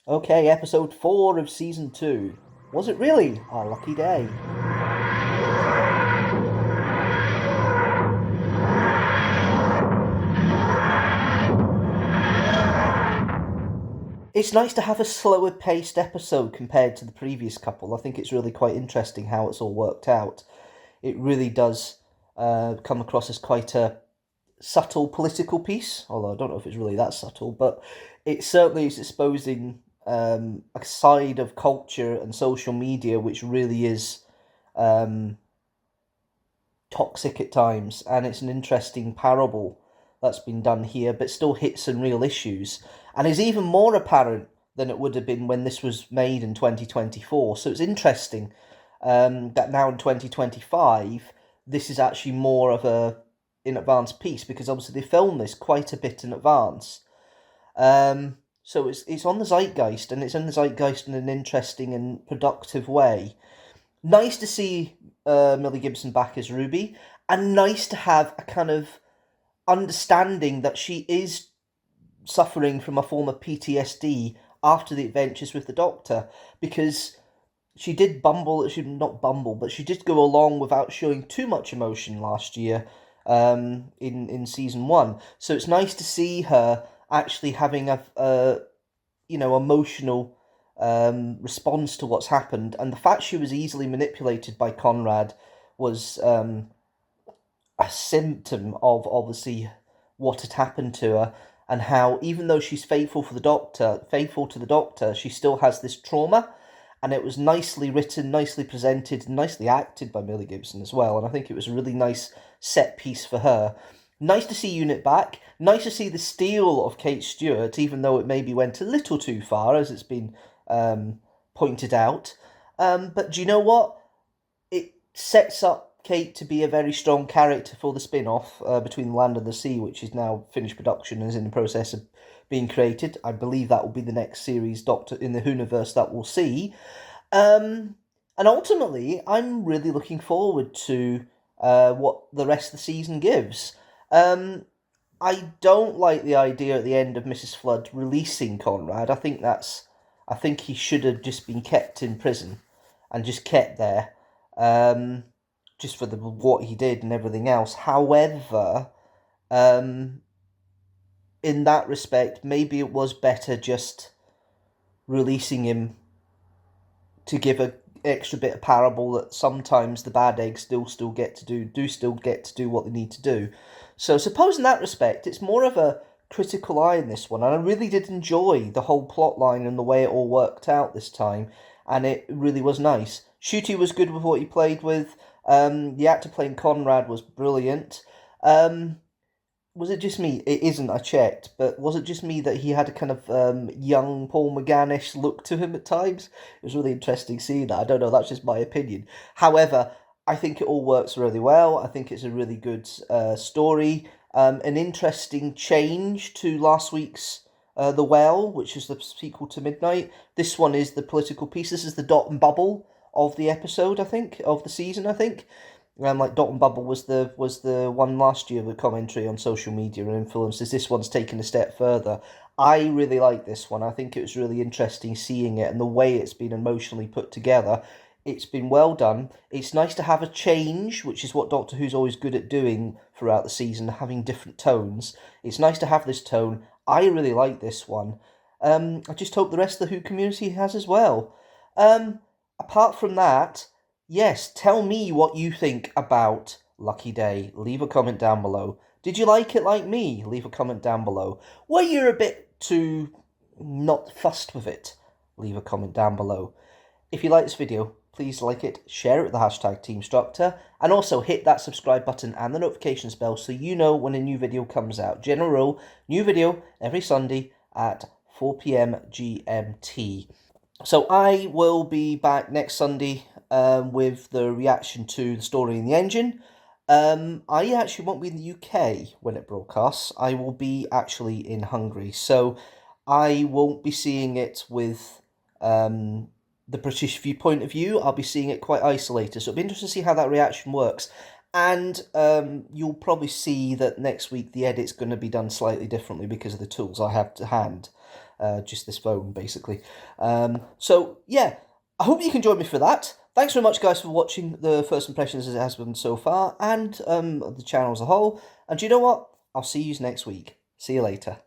Okay, episode 4 of season 2. Was it really our lucky day? It's nice to have a slower paced episode compared to the previous couple. I think it's really quite interesting how it's all worked out. It really does come across as quite a subtle political piece, although I don't know if it's really that subtle, but it certainly is exposing a side of culture and social media which really is um, toxic at times, and it's an interesting parable that's been done here, but still hits some real issues, and is even more apparent than it would have been when this was made in 2024. So it's interesting that now in 2025, this is actually more of a in advance piece because obviously they filmed this quite a bit in advance. So it's on the zeitgeist, and it's in the zeitgeist in an interesting and productive way. Nice to see Millie Gibson back as Ruby, and nice to have a kind of understanding that she is suffering from a form of PTSD after the adventures with the Doctor, because she did bumble, she not bumble, but she did go along without showing too much emotion last year in season 1. So it's nice to see her actually having a emotional response to what's happened, and the fact she was easily manipulated by Conrad was a symptom of obviously what had happened to her, and how even though she's faithful to the Doctor, she still has this trauma. And it was nicely written, nicely presented, nicely acted by Millie Gibson as well. And I think it was a really nice set piece for her. Nice to see Unit back. Nice to see the steal of Kate Stewart, even though it maybe went a little too far, as it's been pointed out. But do you know what? It sets up Kate to be a very strong character for the spin off between the Land and the Sea, which is now finished production and is in the process of being created. I believe that will be the next series Doctor in the Whoniverse that we'll see. And ultimately, I'm really looking forward to what the rest of the season gives. Um, I don't like the idea at the end of Mrs. Flood releasing Conrad. I think he should have just been kept in prison and just kept there, um, just for what he did and everything else. However, um, in that respect, maybe it was better just releasing him to give a extra bit of parable that sometimes the bad eggs still get to do what they need to do. So suppose in that respect it's more of a critical eye in this one, and I really did enjoy the whole plot line and the way it all worked out this time, and it really was nice. Shooty was good with what he played with. The actor playing Conrad was brilliant. Um, was it just me? It isn't. I checked, but was it just me that he had a kind of young Paul McGannish look to him at times? It was really interesting seeing that. I don't know. That's just my opinion. However, I think it all works really well. I think it's a really good story. An interesting change to last week's The Well, which is the sequel to Midnight. This one is the political piece. This is the dot and bubble of the episode. I think of the season. I think. Like Dot and Bubble was the one last year with commentary on social media and influences. This one's taken a step further. I really like this one. I think it was really interesting seeing it and the way it's been emotionally put together. It's been well done. It's nice to have a change, which is what Doctor Who's always good at doing throughout the season, having different tones. It's nice to have this tone. I really like this one. I just hope the rest of the Who community has as well. Apart from that, yes, tell me what you think about Lucky Day. Leave a comment down below. Did you like it like me? Leave a comment down below. Were you a bit too not fussed with it? Leave a comment down below. If you like this video, please like it, share it with the hashtag teamstructor, and also hit that subscribe button and the notifications bell so you know when a new video comes out. General rule, new video every Sunday at 4 p.m. GMT. So I will be back next Sunday with the reaction to the story in the engine. I actually won't be in the UK when it broadcasts. I will be actually in Hungary, so I won't be seeing it with the British viewpoint of view. I'll be seeing it quite isolated, so it'll be interesting to see how that reaction works. And you'll probably see that next week the edit's going to be done slightly differently because of the tools I have to hand. just this phone, basically. So, yeah, I hope you can join me for that. Thanks very much, guys, for watching the first impressions as it has been so far, and the channel as a whole. And do you know what? I'll see you next week. See you later.